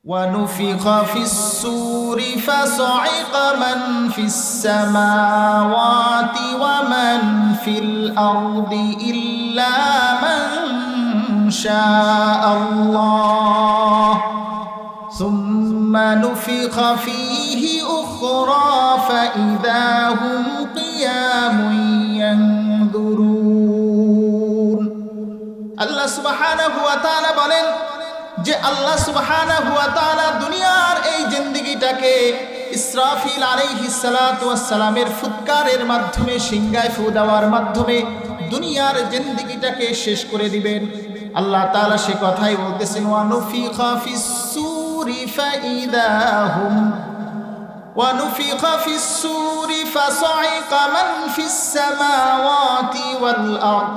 ونفخ في الصور فصعق من في السماوات ومن في الأرض إلا من شاء الله ثم نفخ فيه أخرى فإذا هم قيام ينظرون আল্লাহ সুবহানাহু ওয়া তাআলা বলেন যে আল্লাহ সুবহানাহু ওয়া তাআলা দুনিয়ার এই জিন্দেগিটাকে ইসরাফিল আলাইহিস সালাতু ওয়াস সালামের ফুৎকারের মাধ্যমে সিংহায় ফু দেওয়ার মাধ্যমে দুনিয়ার জিন্দেগিটাকে শেষ করে দিবেন। আল্লাহ তাআলা সে কথাই বলতেছেন ওয়া নুফিখা ফিস সূরি ফাইদা হুম ওয়া নুফিখা ফিস সূরি ফাসাইকা মান ফিস সামাওয়াতি ওয়াল আরদ।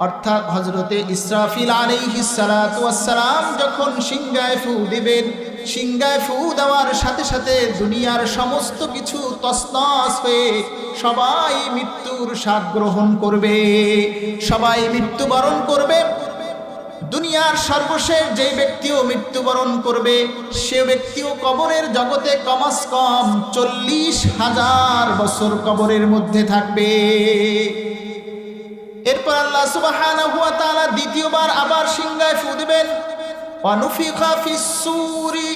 অর্থাৎ হযরতে ইসরাফিল আলাইহিস সালাতু ওয়াস সালাম যখন সিংহায় ফু দিবেন, সিংহায় ফু দেওয়ার সাথে সাথে দুনিয়ার সমস্ত কিছু তছনছ হয়ে সবাই মৃত্যুর স্বাদ গ্রহণ করবে, সবাই মৃত্যুবরণ করবে। দুনিয়ার সর্বশেষ যেই ব্যক্তিও মৃত্যুবরণ করবে সে ব্যক্তিও কবরের জগতে কমাস কম 40,000 বছর কবরের মধ্যে থাকবে। এরপর আল্লাহ সুবহানাহু ওয়া তাআলা দ্বিতীয়বার আবার সিংহায় ফু দিবেন ওয়া নুফিখা ফিস সূরি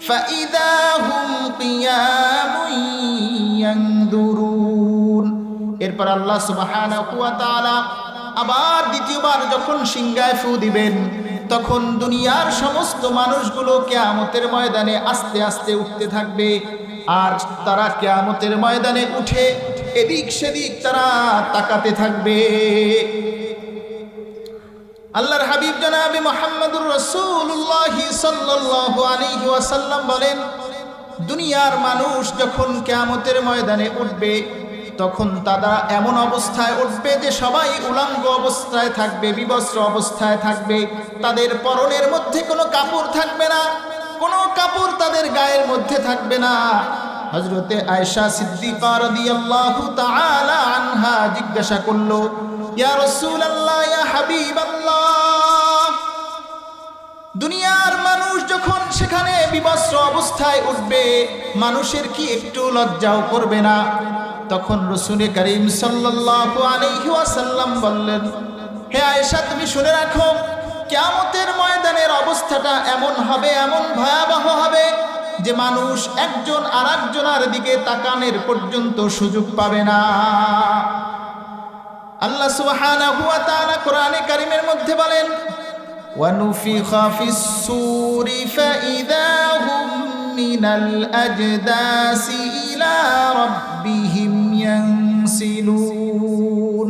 ফাইদা হুম কিয়ামুন ইয়ানদুরুন। এরপর আল্লাহ সুবহানাহু ওয়া তাআলা আবার দ্বিতীয়বার যখন সিংহায় ফু দিবেন তখন দুনিয়ার সমস্ত মানুষগুলো কিয়ামতের ময়দানে আস্তে আস্তে উঠতে থাকবে। আর তারা কিয়ামতের ময়দানে উঠে এদিক সেদিক তারা তাকাতে থাকবে। আল্লাহর হাবিব জনাবে মুহাম্মদুর রাসূলুল্লাহ সাল্লাল্লাহু আলাইহি ওয়াসাল্লাম বলেন, দুনিয়ার মানুষ যখন কিয়ামতের ময়দানে উঠবে তখন তারা এমন অবস্থায় উঠবে যে সবাই উলঙ্গ অবস্থায় থাকবে, বিবস্ত্র অবস্থায় থাকবে। তাদের পরনের মধ্যে কোনো কাপড় থাকবে না, কোনো কাপড় তাদের গায়ের মধ্যে থাকবে না। হযরতে আয়েশা সিদ্দিকা রাদিয়াল্লাহু তাআলা আনহা জিজ্ঞাসা করলো, ইয়া রাসূলুল্লাহ, ইয়া হাবিবাল্লাহ, দুনিয়ার মানুষ যখন সেখানে বিবস্ত্র অবস্থায় উঠবে মানুষের কি একটু লজ্জাও করবে না? তখন রাসূল করিম সাল্লাল্লাহু আলাইহি ওয়াসাল্লাম বললেন, হে আয়েশা, তুমি শুনে রাখো, কিয়ামতের ময়দানের অবস্থাটা এমন হবে, এমন ভয়াবহ হবে যে মানুষ একজন আরেকজনের দিকে তাকানোর পর্যন্ত সুযোগ পাবে না। আল্লাহ সুবহানাহু ওয়া তাআলা কোরআনে কারীমের মধ্যে বলেন, ওয়া নুফিখা ফিস সূরি ফাইদা হুম মিনাল আজদাসি ইলা রাব্বিহিম ইয়ানসিলুন।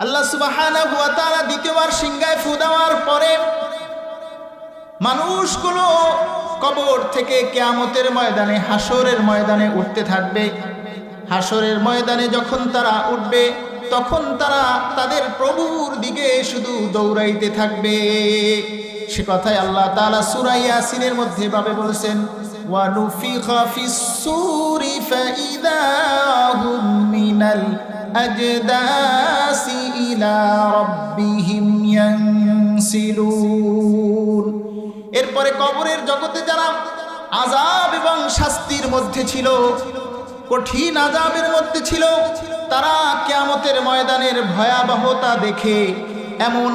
আল্লাহ সুবহানাহু ওয়া তাআলা দ্বিতীয়বার সিংহায় ফু দেওয়ার পরে মানুষগুলো কবর থেকে কিয়ামতের ময়দানে, হাসরের ময়দানে উঠতে থাকবে। হাসরের ময়দানে যখন তারা উঠবে তখন তারা তাদের প্রভুর দিকে শুধু দৌড়াইতে থাকবে। সে কথাই আল্লাহ তাআলা সূরা ইয়াসিনের মধ্যে ভাবে বলেছেন, ওয়া নুফিখা ফিস সূরি ফাইদা হুম মিনাল আজদাসি ইলা রাব্বিহিম ইয়ানসিলুন। এরপরে কবরের জগতে যারা আযাব এবং শাস্তির মধ্যে ছিল, কঠিন আযাবের মধ্যে ছিল, তারা কিয়ামতের ময়দানের ভয়াবহতা দেখে এমন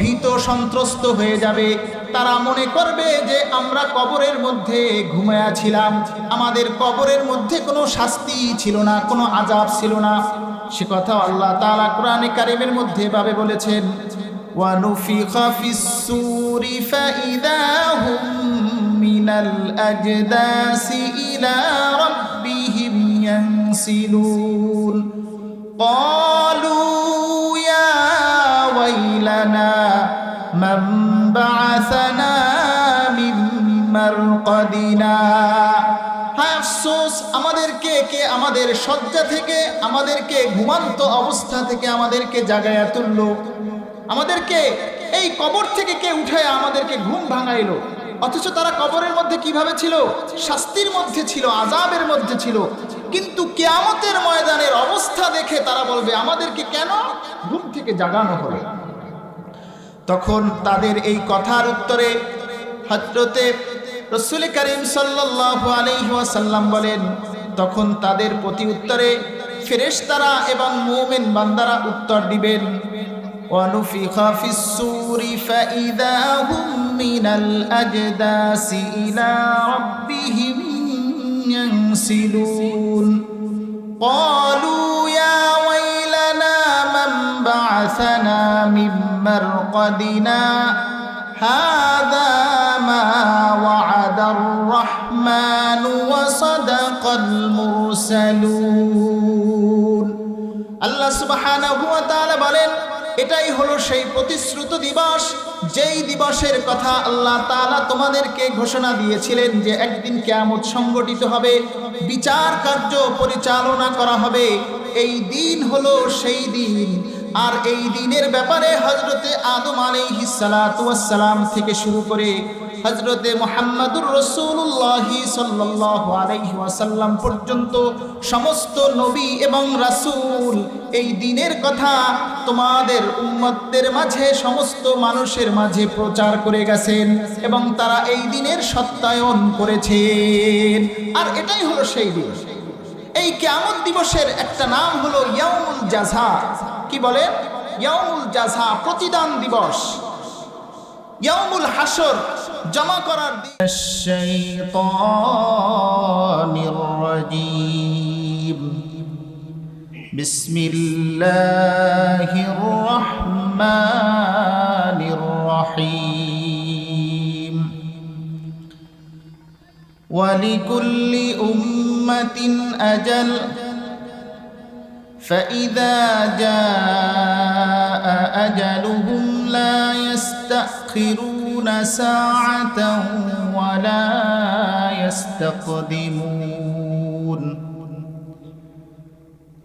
ভীত সন্ত্রস্ত হয়ে যাবে। তারা মনে করবে যে আমরা কবরের মধ্যে ঘুমায়া ছিলাম, আমাদের কবরের মধ্যে কোনো শাস্তি ছিল না, কোনো আযাব ছিল না। সে কথা আল্লাহ তাআলা কোরআনে কারীমের মধ্যে ভাবে বলেছেন, ওয়া নুফিখা ফিস সূরি ফাইদা হুম মিনাল আজদাসি ইলা রাব্বিহিম ইয়ানসিলুন। ক্বালু ইয়া ওয়াইলানা মান বা'আসানা মিন মারকাদিনা। হায় আফসোস, আমাদেরকে কে আমাদের শয্যা থেকে, আমাদেরকে ঘুমান্ত অবস্থা থেকে আমাদেরকে জাগায়া তুললো, আমাদেরকে এই কবর থেকে কে উঠায় আমাদেরকে ঘুম ভাঙাইলো। অথচ তারা কবরের মধ্যে কিভাবে ছিল? শাস্তির মধ্যে ছিল, আযাবের মধ্যে ছিল। কিন্তু কিয়ামতের ময়দানের অবস্থা দেখে তারা বলবে, আমাদেরকে কেন ঘুম থেকে জাগানো হলো? তখন তাদের এই কথার উত্তরে হযরতে রাসূল করিম সাল্লাল্লাহু আলাইহি ওয়াসাল্লাম বলেন, তখন তাদের প্রতি উত্তরে ফেরেশতারা এবং মুমিন বান্দারা উত্তর দিবেন, ওয়ানুফিখা ফিস-সূরি ফাইযা হুম মিনাল আজদাসি ইলা রাব্বিহিম ইয়ানসিলুন ক্বালু ইয়া ওয়াইলানা মান বা'আসানা মিন মারকাদিনা হাযা মা ওয়া'আদার রাহমানু ওয়া সাদাকাল মুরসালুন। আল্লাহ সুবহানাহু ওয়া তাআলা বলেন, এটাই হলো সেই প্রতিশ্রুত দিবস, যেই দিবসের কথা আল্লাহ তাআলা তোমাদেরকে ঘোষণা দিয়েছিলেন যে একদিন কিয়ামত সংগঠিত হবে, বিচার কার্য পরিচালনা করা হবে। এই দিন হলো সেই দিন। আর এই দিনের ব্যাপারে হযরতে আদম আলাইহিস সালাতু ওয়াস সালাম থেকে শুরু করে হযরতে মুহাম্মদুর রাসূলুল্লাহ সাল্লাল্লাহু আলাইহি ওয়াসাল্লাম পর্যন্ত সমস্ত নবী এবং রাসূল এই দিনের কথা তোমাদের উম্মতদের মাঝে, সমস্ত মানুষের মাঝে প্রচার করে গেছেন এবং তারা এই দিনের সত্যায়ন করেছেন। আর এটাই হলো সেই দিন। এই কিয়ামত দিবসের একটা নাম হলো ইয়াউমুল জাযা। কি বলে? ইয়াউমুল জাযা, প্রতিদান দিবস। ইয়াউমুল হাসর, জমা করার দিন। শাইতানির রাজীম। বিসমিল্লাহির রহমানির রহিম। ওয়ালিকুল্লি উম্মাতিন আজাল فإذا جاء أجلهم لا يستأخرون ساعة ولا يستقدمون.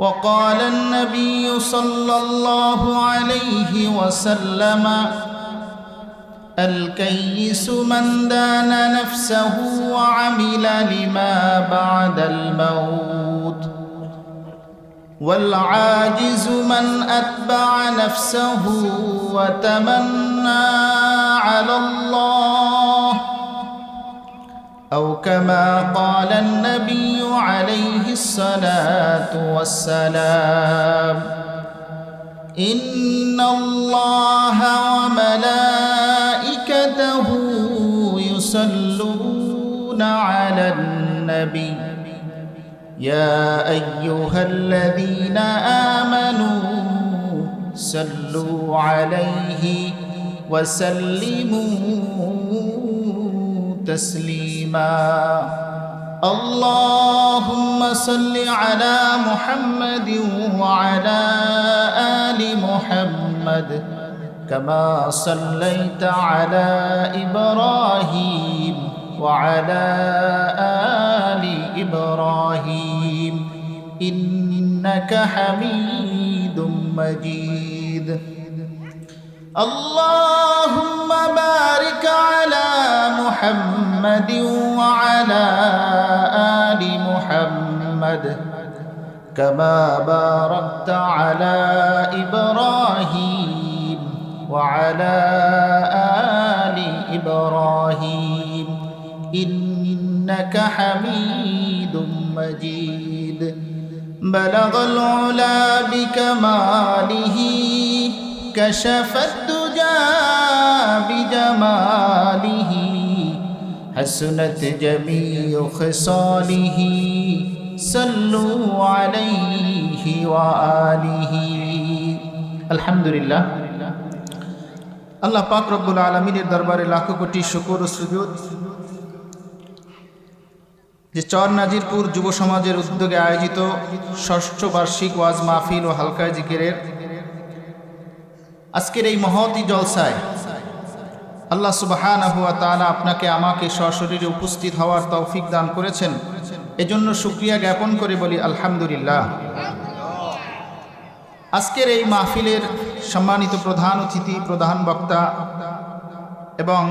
وقال النبي صلى الله عليه وسلم الكيس من دان نفسه وعمل لما بعد الموت والعاجز من أتبع نفسه وتمنى على الله أو كما قال النبي عليه الصلاة والسلام إن الله وملائكته يصلون على النبي يا أيها الذين آمنوا صلوا عليه وسلموا تسليما. اللهم صل على محمد وعلى آل محمد كما صليت على إبراهيم وعلى آل إبراهيم إنك حميد مجيد. اللهم بارك على محمد وعلى آل محمد كما باركت على إبراهيم وعلى آل إبراهيم إنك حميد مجيد. بلغ العلا بكماله كشف الدجى بجماله حسنت جميع خصاله صلوا عليه وآله. الحمد لله. আল্লাহ পাক রব্বুল আলামিনের দরবারে লাখো কোটি শুকর ও সুজুদ যে চর নাজিরপুর যুব সমাজের উদ্যোগে আয়োজিত ষষ্ঠ বার্ষিক ওয়াজ মাহফিল ও হালকা জিকিরের আজকের এই মহতী জলসায় আল্লাহ সুবহানাহু ওয়া তাআলা আপনাকে আমাকে সশরীরে উপস্থিত হওয়ার তৌফিক দান করেছেন। এজন্য শুকরিয়া জ্ঞাপন করে বলি আলহামদুলিল্লাহ। আজকের এই মাহফিলের সম্মানিত প্রধান অতিথি, প্রধান বক্তা এবং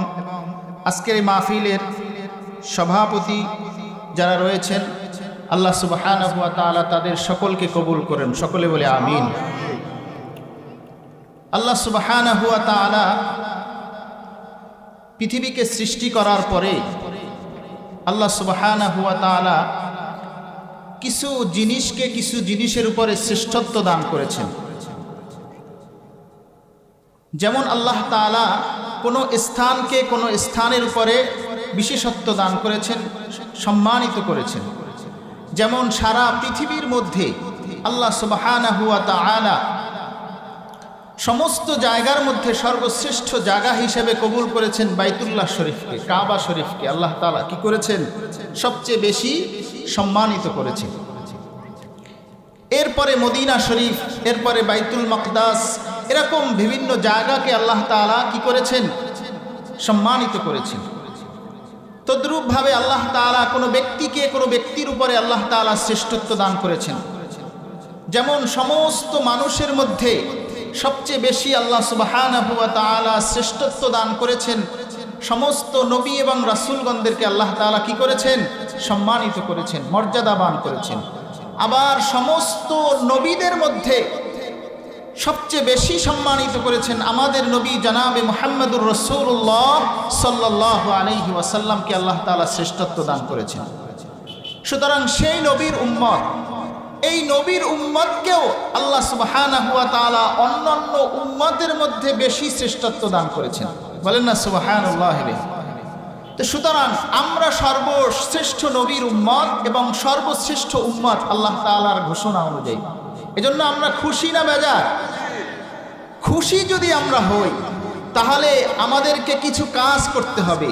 আজকের এই মাহফিলের সভাপতি যারা রয়েছেন, আল্লাহ সুবহানাহু ওয়া তাআলা তাদের সকলকে কবুল করেন। সকলে বলে আমিন। আল্লাহ সুবহানাহু ওয়া তাআলা পৃথিবীকে সৃষ্টি করার পরে আল্লাহ সুবহানাহু ওয়া তাআলা কিছু জিনিসের উপরে শ্রেষ্ঠত্ব দান করেছেন। যেমন আল্লাহ তাআলা কোনো স্থানকে কোনো স্থানের উপরে বিশেষত্ব দান করেছেন, সম্মানিত করেছেন। যেমন সারা পৃথিবীর মধ্যে আল্লাহ সুবহানাহু ওয়া তাআলা সমস্ত জায়গার মধ্যে সর্বশ্রেষ্ঠ জায়গা হিসেবে কবুল করেছেন বাইতুল্লাহ শরীফকে, কাবা শরীফকে। আল্লাহ তাআলা কি করেছেন? সবচেয়ে বেশি সম্মানিত করেছেন। এরপরে মদিনা শরীফ, এরপরে বাইতুল মাকদাস, এরকম বিভিন্ন জায়গাকে আল্লাহ তাআলা কি করেছেন? সম্মানিত করেছেন। তদ্রূপভাবে আল্লাহ তাআলা কোনো ব্যক্তির উপরে আল্লাহ তাআলা শ্রেষ্ঠত্ব দান করেছেন। যেমন সমস্ত মানুষের মধ্যে সবচেয়ে বেশি আল্লাহ সুবহানাহু ওয়া তাআলা শ্রেষ্ঠত্ব দান করেছেন সমস্ত নবী এবং রাসূলগণদেরকে আল্লাহ তাআলা কি করেছেন? সম্মানিত করেছেন, মর্যাদাবান করেছেন। আবার সমস্ত নবীদের মধ্যে সবচেয়ে বেশি সম্মানিত করেছেন আমাদের নবী জনাবে মুহাম্মদুর রাসূলুল্লাহ সাল্লাল্লাহু আলাইহি ওয়াসাল্লামকে আল্লাহ তাআলা শ্রেষ্ঠত্ব দান করেছেন। সুতরাং সেই নবীর উম্মত, এই নবীর উম্মতকেও আল্লাহ সুবহানাহু ওয়া তাআলা অন্যান্য উম্মতের মধ্যে বেশি শ্রেষ্ঠত্ব দান করেছেন। বলেন না সুবহানাল্লাহ। তো সুতরাং আমরা সর্বশ্রেষ্ঠ নবীর উম্মত এবং সর্বশ্রেষ্ঠ উম্মত আল্লাহ তাআলার ঘোষণা অনুযায়ী। এজন্য আমরা খুশি না বেজার? খুশি যদি আমরা হই তাহলে আমাদেরকে কিছু কাজ করতে হবে।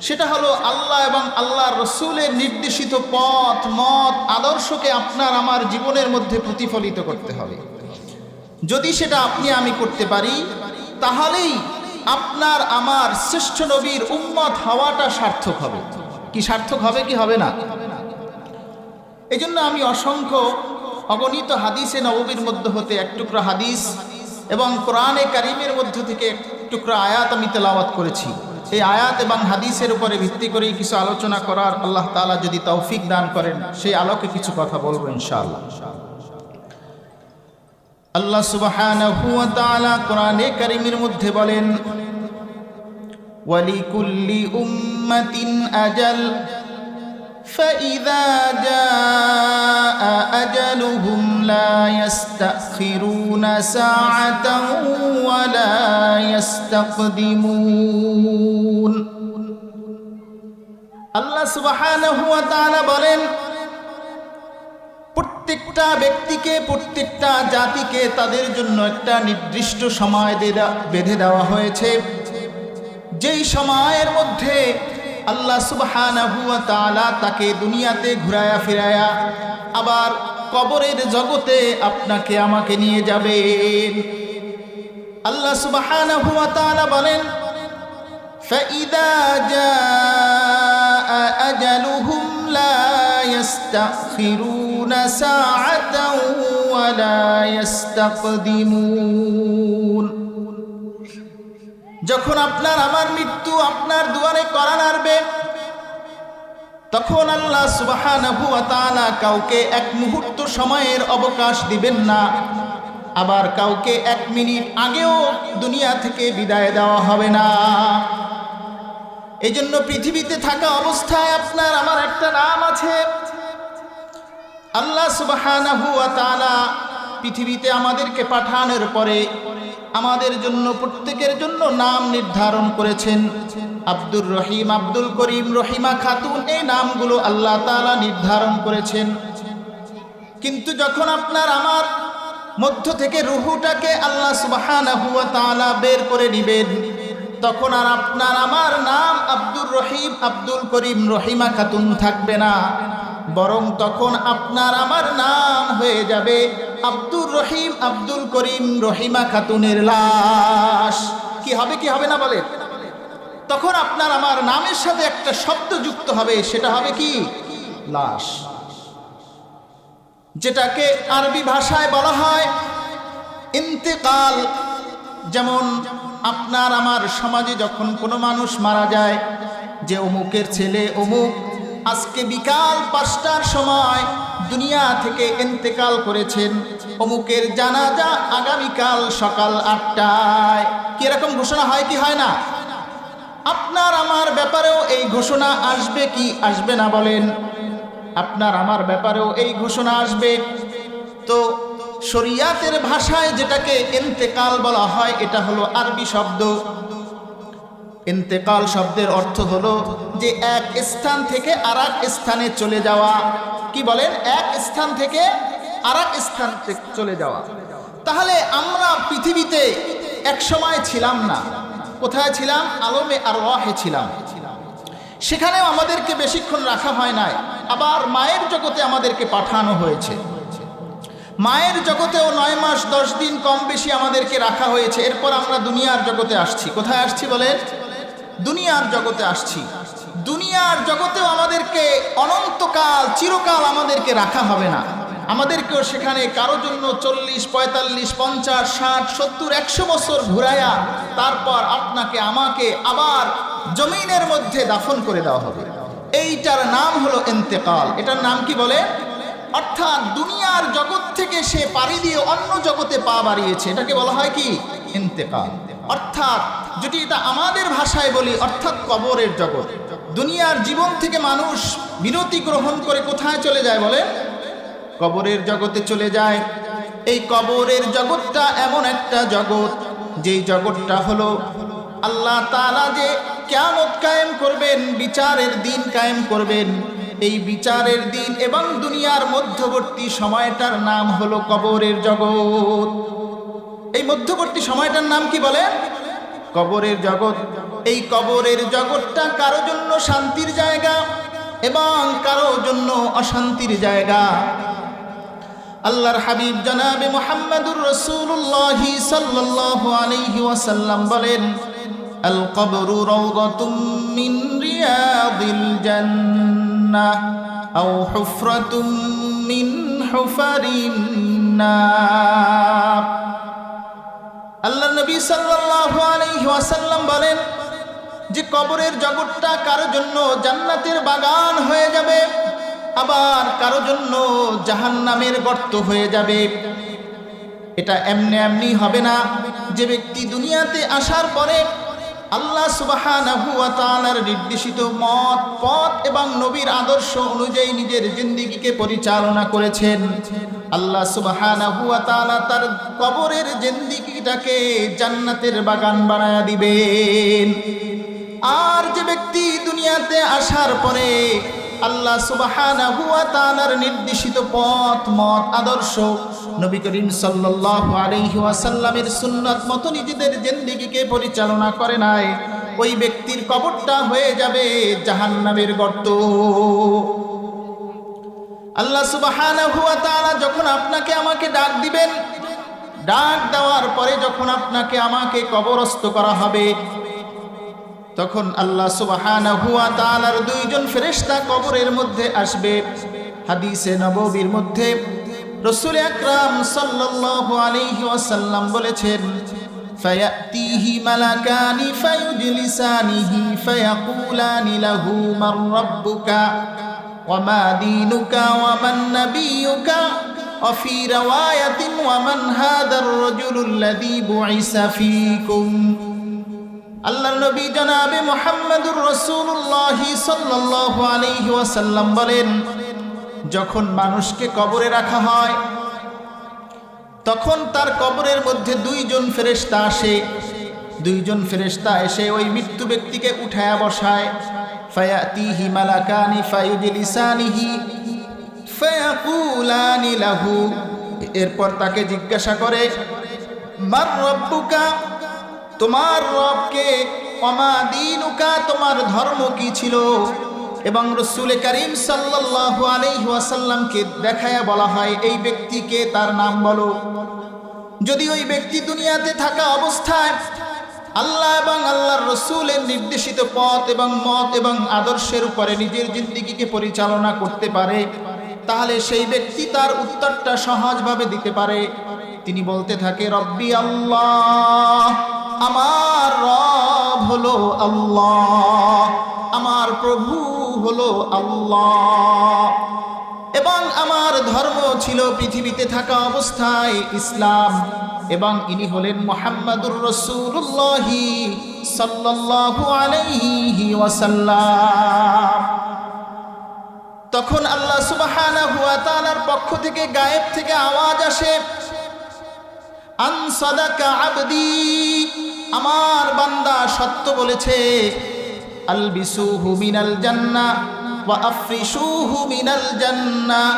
সেটা হলো আল্লাহ এবং আল্লাহর রাসূলের নির্দেশিত পথ, মত, আদর্শকে আপনার আমার জীবনের মধ্যে প্রতিফলিত করতে হবে। যদি সেটা আপনি আমি করতে পারি তাহলেই আপনার আমার শ্রেষ্ঠ নবীর উম্মত হওয়াটা সার্থক হবে। কি সার্থক হবে কি হবে না? এজন্য আমি অসংখ্য অগণিত হাদিসে নববীর মধ্য হতে এক টুকরা হাদিস এবং কোরআনে কারিমের মধ্য থেকে এক টুকরা আয়াত আমি তেলাওয়াত করেছি। এই আয়াত এবং হাদিসের উপরে ভিত্তি করেই কিছু আলোচনা করার আল্লাহ তাআলা যদি তৌফিক দান করেন, সেই আলোকে কিছু কথা বলবো ইনশাআল্লাহ। আল্লাহ সুবহানাহু ওয়া তাআলা কোরআনে কারিমের মধ্যে বলেন, ওয়ালিকুল্লি উম্মাতিন আজাল فإذا جاء أجلهم لا يستأخرون ساعة ولا يستقدمون। আল্লাহ সুবহানাহু ওয়া তাআলা বলেন, প্রত্যেকটা ব্যক্তিকে, প্রত্যেকটা জাতিকে তাদের জন্য একটা নির্দিষ্ট সময় বেঁধে দেওয়া হয়েছে, যেই সময়ের মধ্যে আল্লাহ সুবহানাহু ওয়া তাআলা তাকে দুনিয়াতে ঘুরায়া ফিরায়া আবার কবরের জগতে আপনাকে আমাকে নিয়ে যাবেন। আল্লাহ সুবহানাহু ওয়া তাআলা বলেন, فَإِذَا جَاءَ أَجَلُهُمْ لَا يَسْتَأْخِرُونَ سَاعَةً وَلَا يَسْتَقْدِمُونَ। যখন আপনার আমার মৃত্যু আপনার দুয়ারে করা নাড়বে, তখন আল্লাহ সুবহানাহু ওয়া তাআলা কাউকে এক মুহূর্ত সময়ের অবকাশ দিবেন না, আবার কাউকে এক মিনিট আগেও দুনিয়া থেকে বিদায় দেওয়া হবে না। এই জন্য পৃথিবীতে থাকা অবস্থায় আপনার আমার একটা নাম আছে। আল্লাহ সুবহানাহু ওয়া তাআলা পৃথিবীতে আমাদেরকে পাঠানোর পরে আমাদের জন্য, প্রত্যেকের জন্য নাম নির্ধারণ করেছেন। আব্দুর রহিম, আব্দুল করিম, রহিমা খাতুন, এই নামগুলো আল্লাহ তাআলা নির্ধারণ করেছেন। কিন্তু যখন আপনার আমার মধ্য থেকে রূহটাকে আল্লাহ সুবহানাহু ওয়া তাআলা বের করে নেবেন, তখন আর আপনার আমার নাম আব্দুর রহিম, আব্দুল করিম, রহিমা খাতুন থাকবে না, বরং তখন আপনার আমার নাম হয়ে যাবে আব্দুর রহিম, আব্দুল করিম, রহিমা খাতুনের লাশ। কি হবে কি হবে না বলেন? তখন আপনার আমার নামের সাথে একটা শব্দ যুক্ত হবে, সেটা হবে কি? লাশ। যেটাকে আরবি ভাষায় বলা হয় ইন্তেকাল। যেমন আপনার আমার সমাজে যখন কোনো মানুষ মারা যায়, যে অমুকের ছেলে অমুক আজকে বিকাল 5টার সময় দুনিয়া থেকে ইন্তেকাল করেছেন, অমুকের জানাজা আগামীকাল সকাল 8টায়, কি এরকম ঘোষণা হয় কি হয় না? আপনার আমার ব্যাপারেও এই ঘোষণা আসবে কি আসবে না বলেন? আপনার আমার ব্যাপারেও এই ঘোষণা আসবে। তো শরিয়াতের ভাষায় যেটাকে ইন্তেকাল বলা হয়, এটা হলো আরবি শব্দ। ইন্তেকাল শব্দের অর্থ হলো যে এক স্থান থেকে আরেক স্থানে চলে যাওয়া। কি বলেন? এক স্থান থেকে আরেক স্থানে চলে যাওয়া। তাহলে আমরা পৃথিবীতে এক সময় ছিলাম না। কোথায় ছিলাম? আলমে আরওয়াহে ছিলাম। সেখানেও আমাদেরকে বেশিক্ষণ রাখা হয় নাই। আবার মায়ের জগতে আমাদেরকে পাঠানো হয়েছে। মায়ের জগতেও 9 মাস 10 দিন কম বেশি আমাদেরকে রাখা হয়েছে। এরপর আমরা দুনিয়ার জগতে আসছি। কোথায় আসছি বলেন? দুনিয়ার জগতে আসছি। দুনিয়ার জগতেও আমাদেরকে অনন্তকাল, চিরকাল আমাদেরকে রাখা হবে না। আমাদেরকেও সেখানে কারো জন্য 40, 45, 50, 60, 70, 100 বছর ঘুরায়া তারপর আপনাকে আমাকে আবার জমিনের মধ্যে দাফন করে দেওয়া হবে। এইটার নাম হলো ইন্তেকাল। এটার নাম কি বলে? অর্থাৎ দুনিয়ার জগৎ থেকে সে পাড়ি দিয়ে অন্য জগতে পা বাড়িয়েছে। এটাকে বলা হয় কি? ইন্তেকাল। অর্থাৎ যদি এটা আমাদের ভাষায় বলি, অর্থাৎ কবরের জগৎ। দুনিয়ার জীবন থেকে মানুষ বিরতি গ্রহণ করে কোথায় চলে যায় বলে? কবরের জগতে চলে যায়। এই কবরের জগৎটা এমন একটা জগৎ, যেই জগৎটা হলো আল্লাহ তাআলা যে কিয়ামত কায়েম করবেন, বিচারের দিন কায়েম করবেন। এই বিচারের দিন এবং দুনিয়ার মধ্যবর্তী সময়টার নাম হলো কবরের জগৎ। এই মধ্যবর্তী সময়টার নাম কি বলে? কবরের জগৎ। এই কবরের জগৎটা কারো জন্য শান্তির জায়গা এবং কারো জন্য অশান্তির জায়গা। আল্লাহর হাবিব জনাবে মুহাম্মদুর রাসূলুল্লাহ সাল্লাল্লাহু আলাইহি ওয়াসাল্লাম বলেন, আল কবরু রাওদাতুম মিন রিয়াদিল জান্নাহ আও হুফরাতুম মিন হুফারিন নার। আল্লাহর নবী সাল্লাল্লাহু আলাইহি ওয়াসাল্লাম বলেন যে কবরের জগৎটা কারো জন্য জান্নাতের বাগান হয়ে যাবে, আবার কারো জন্য জাহান্নামের গর্ত হয়ে যাবে। এটা এমনি এমনি হবে না। যে ব্যক্তি দুনিয়াতে আসার পরে আল্লাহ সুবহানাহু ওয়া তাআলার নির্দেশিত পথ এবং নবীর আদর্শ অনুযায়ী নিজের জিন্দেগিকে পরিচালনা করেছেন, আল্লাহ সুবহানাহু ওয়া তাআলা তার কবরের জিন্দেগিটাকে জান্নাতের বাগান বানায়া দিবেন। আর যে ব্যক্তি দুনিয়াতে আসার পরে আল্লাহ সুবহানাহু ওয়া তাআলার নির্দেশিত মত আদর্শ নবী করিম সাল্লাল্লাহু আলাইহি ওয়াসাল্লামের সুন্নাত মতো নিজেদের জিন্দেগিকে পরিচালনা করে নাই, ওই ব্যক্তির কবরটা হয়ে যাবে জাহান্নামের গর্ত। আল্লাহ সুবহানাহু ওয়া তাআলা যখন আপনাকে আমাকে ডাক দিবেন, ডাক দেওয়ার পরে যখন আপনাকে আমাকে কবরস্থ করা হবে, তখন আল্লাহ সুবহানাহু ওয়া তাআলার 2 জন ফেরেশতা কবরের মধ্যে আসবে। হাদিসে নববীর মধ্যে রাসূল আকরাম সাল্লাল্লাহু আলাইহি ওয়াসাল্লাম বলেছেন, ফায়াতিহি মালাকানি ফায়ুজলিসানিহি ফায়াকুলানি লাহু মান রাব্বুকা ওয়া মা দীনুকা ওয়া মান নাবিয়ুকা ওয়া ফি রাওয়ায়াতিন ওয়া মান হাদার রাজুলুল্লাযী বুইসা ফীকুম। আল্লাহর নবী জনাবে মুহাম্মদুর রাসূলুল্লাহ সাল্লাল্লাহু আলাইহি ওয়াসাল্লাম বলেন, যখন মানুষকে কবরে রাখা হয় তখন তার কবরের মধ্যে 2 জন ফেরেশতা আসে। 2 জন ফেরেশতা এসে ওই মৃত্যু ব্যক্তিকে উঠায়া বসায়। ফায়াতিহি মালাকানি ফায়ুজলিসানিহি ফায়াকুলানি লাহু, এরপর তাকে জিজ্ঞাসা করে, মার রাব্বুকা, তোমার রবকে, ওমা দীনুকা, তোমার ধর্ম কি ছিল। এবং রাসূল করিম সাল্লাল্লাহু আলাইহি ওয়াসাল্লামকে দেখায়া বলা হয়, এই ব্যক্তিকে, তার নাম বলো। যদি ওই ব্যক্তি দুনিয়াতে থাকা অবস্থায় আল্লাহ এবং আল্লাহর রাসূলের নির্দেশিত পথ এবং মত এবং আদর্শের উপরে নিজের জিন্দেগিকে পরিচালনা করতে পারে, তাহলে সেই ব্যক্তি তার উত্তরটা সহজভাবে দিতে পারে। তিনি বলতে থাকে, রব্বি আল্লাহ, আমার রব হলো আল্লাহ, আমার প্রভু হলো আল্লাহ, এবং আমার ধর্ম ছিল পৃথিবীতে থাকা অবস্থায় ইসলাম, এবং ইনি হলেন মুহাম্মাদুর রাসূলুল্লাহ সাল্লাল্লাহু আলাইহি ওয়াসাল্লাম। তখন আল্লাহ সুবহানাহু ওয়া তাআলার পক্ষ থেকে গায়েব থেকে আওয়াজ আসে, আন সাদাকা আবদি, আমার বান্দা সত্য বলেছে। আলবিসুহু মিনাল জান্নাহ ওয়া আফরিশুহু মিনাল জান্নাহ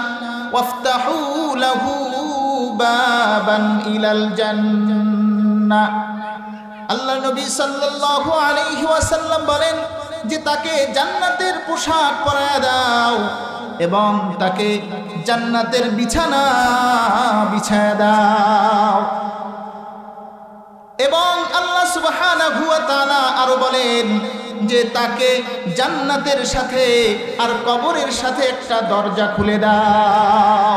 ওয়াফতাহু লাহু বাবান ইলাল জান্নাহ। আল্লাহ নবী সাল্লাল্লাহু আলাইহি ওয়াসাল্লাম বলেন যে তাকে জান্নাতের পোশাক পরায়া দাও এবং তাকে জান্নাতের বিছানা বিছায়া দাও। এবং আল্লাহ সুবহানাহু ওয়া তাআলা আরো বলেন যে তাকে জান্নাতের সাথে আর কবরের সাথে একটা দরজা খুলে দাও।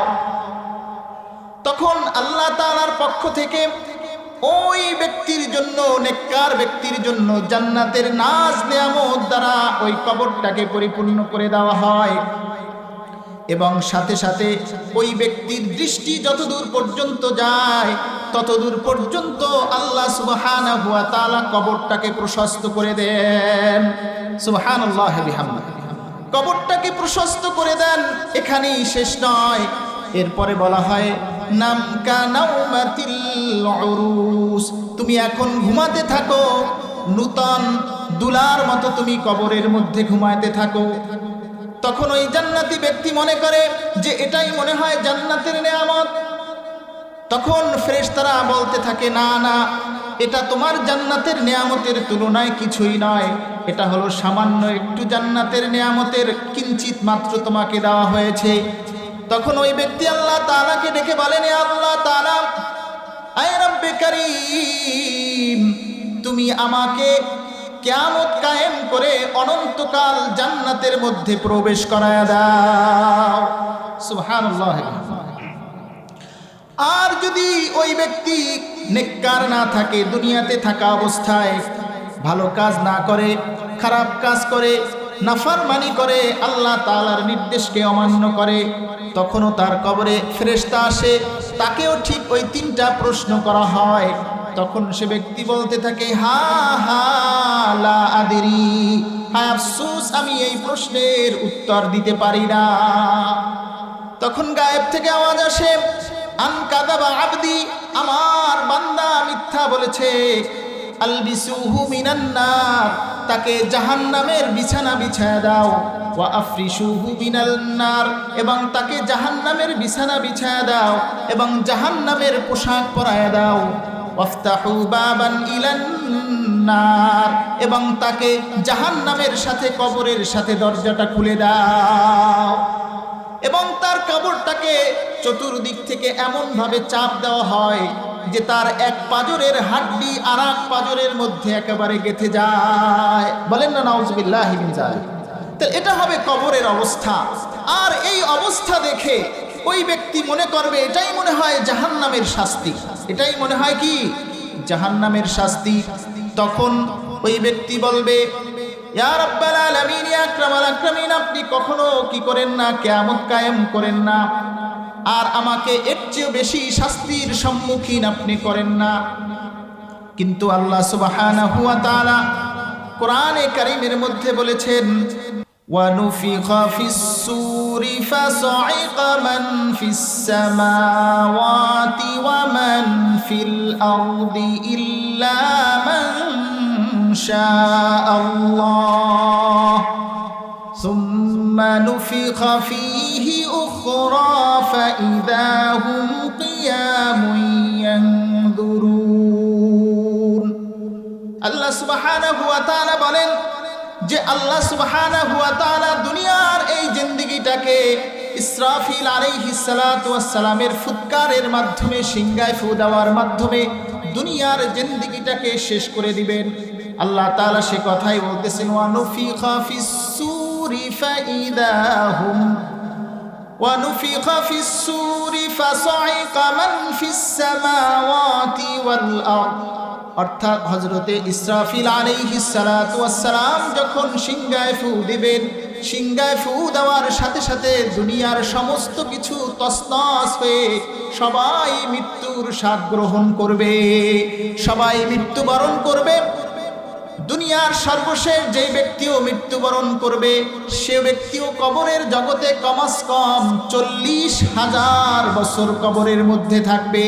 তখন আল্লাহ তাআলার পক্ষ থেকে ওই ব্যক্তির জন্য, নেককার ব্যক্তির জন্য জান্নাতের নাজ নেয়ামত দ্বারা ওই কবরটাকে পরিপূর্ণ করে দেওয়া হয় এবং সাথে সাথে ওই ব্যক্তির দৃষ্টি যতদূর পর্যন্ত যায় ততদূর পর্যন্ত আল্লাহ সুবহানাহু ওয়া তাআলা কবরটাকে প্রশস্ত করে দেন। সুবহানাল্লাহ বিহামদিহি। কবরটাকে প্রশস্ত করে দেন। এখানেই শেষ নয়, এরপরে বলা হয় নাম কানাউমাতিল উরুস, তুমি এখন ঘুমাতে থাকো, নূতন দুলার মতো তুমি কবরের মধ্যে ঘুমাতে থাকো। তখন ওই জান্নাতি ব্যক্তি মনে করে যে এটাই মনে হয় জান্নাতের নেয়ামত। তখন ফেরেশতারা বলতে থাকে, না না, এটা তোমার জান্নাতের নেয়ামতের তুলনায় কিছুই নয়, এটা হলো সামান্য একটু জান্নাতের নেয়ামতের কিঞ্চিত মাত্র তোমাকে দেওয়া হয়েছে। তখন ওই ব্যক্তি আল্লাহ তাআলাকে ডেকে বলেন, এ আল্লাহ তাআলা, আয় রব্বে কারীম, তুমি আমাকে কিয়ামত কায়েম করে অনন্তকাল জান্নাতের মধ্যে প্রবেশ করায়া দাও। সুবহানাল্লাহ। আর যদি ওই ব্যক্তি নেককার না থাকে, দুনিয়াতে থাকা অবস্থায় ভালো কাজ না করে, খারাপ কাজ করে, নাফরমানি করে, আল্লাহ তাআলার নির্দেশকে অমান্য করে, তখনও তার কবরে ফেরেশতা আসে, তাকেও ঠিক ওই তিনটা প্রশ্ন করা হয়। তখন সে ব্যক্তি বলতে থাকে, হা হা লা আদরি, হায় আফসোস, আমি এই প্রশ্নের উত্তর দিতে পারি না। তখন গায়েব থেকে আওয়াজ আসে, আন কাযাবা আবদি, আমার বান্দা মিথ্যা বলেছে। আলবিসুহু মিনান নার, তাকে জাহান্নামের বিছানা বিছায়া দাও। ওয়া আফরিশুহু মিনাল নার, এবং তাকে জাহান্নামের বিছানা বিছায়া দাও এবং জাহান্নামের পোশাক পরায়া দাও। ওয়াফতাহু বাবান ইলান নার, এবং তাকে জাহান্নামের সাথে কবরের সাথে দরজাটা খুলে দাও এবং তার কবরটাকে চতুর্দিক থেকে এমনভাবে চাপ দেওয়া হয় যে তার এক পাজরের হাড্ডি আর এক পাজরের মধ্যে একেবারে গেঁথে যায়। বলেন না নাউজুবিল্লাহি মিন যালিক। তো এটা হবে কবরের অবস্থা। আর এই অবস্থা দেখে ওই ব্যক্তি মনে করবে এটাই মনে হয় জাহান্নামের শাস্তি, এটাই মনে হয় কি জাহান্নামের শাস্তি। তখন ওই ব্যক্তি বলবে, ইয়া রাব্বাল আলামিন, ইয়া আকরামাল আকরামিন, আপনি কখনো কি করেন না, কিয়ামত কায়েম করেন না, আর আমাকে এর চেয়ে বেশি শাস্তির সম্মুখীন আপনি করেন না। কিন্তু আল্লাহ সুবহানাহু ওয়া তাআলা কোরআনে কারীমের মধ্যে বলেছেন, ওয়ানুফিখা ফিস-সূরি ফাসাইকা মান ফিস-সামাওয়াতি ওয়া মান ফিল আরদি ইল্লা মান শাআল্লাহ সুম্মা নুফিখা ফীহি উখরা ফাইযা হুম কিয়ামুন ইয়ানযুরুন। আল্লাহ সুবহানাহু ওয়া তাআলা বলেন যে আল্লাহ সুবহানাহু ওয়া তাআলা দুনিয়ার এই জিন্দেগিটাকে ইসরাফিল আলাইহিস সালাতু ওয়াস সালামের ফুৎকারের মাধ্যমে, সিংগায় ফু দেওয়ার মাধ্যমে দুনিয়ার জিন্দেগিটাকে শেষ করে দিবেন। আল্লাহ তাআলা সে কথাই বলতেছেন, ওয়ানুফিখা ফিস-সূরি ফাইযা হুম ওয়ানুফিখা ফিস-সূরি ফাসাইকা মান ফিস-সামাওয়াতি ওয়াল আরদ অর্থাৎ হযরতে ইসরাফিল আলাইহিস সালাতু ওয়াস সালাম যখন সিংহায় ফু দিবেন, সিংহায় ফু দেওয়ার সাথে সাথে দুনিয়ার সমস্ত কিছু তছনছ হয়ে সবাই মৃত্যুর স্বাদ গ্রহণ করবে, সবাই মৃত্যুবরণ করবে। দুনিয়ার সর্বশেষ যে ব্যক্তিও মৃত্যুবরণ করবে সে ব্যক্তিও কবরের জগতে কমাস কম 40,000 বছর কবরের মধ্যে থাকবে।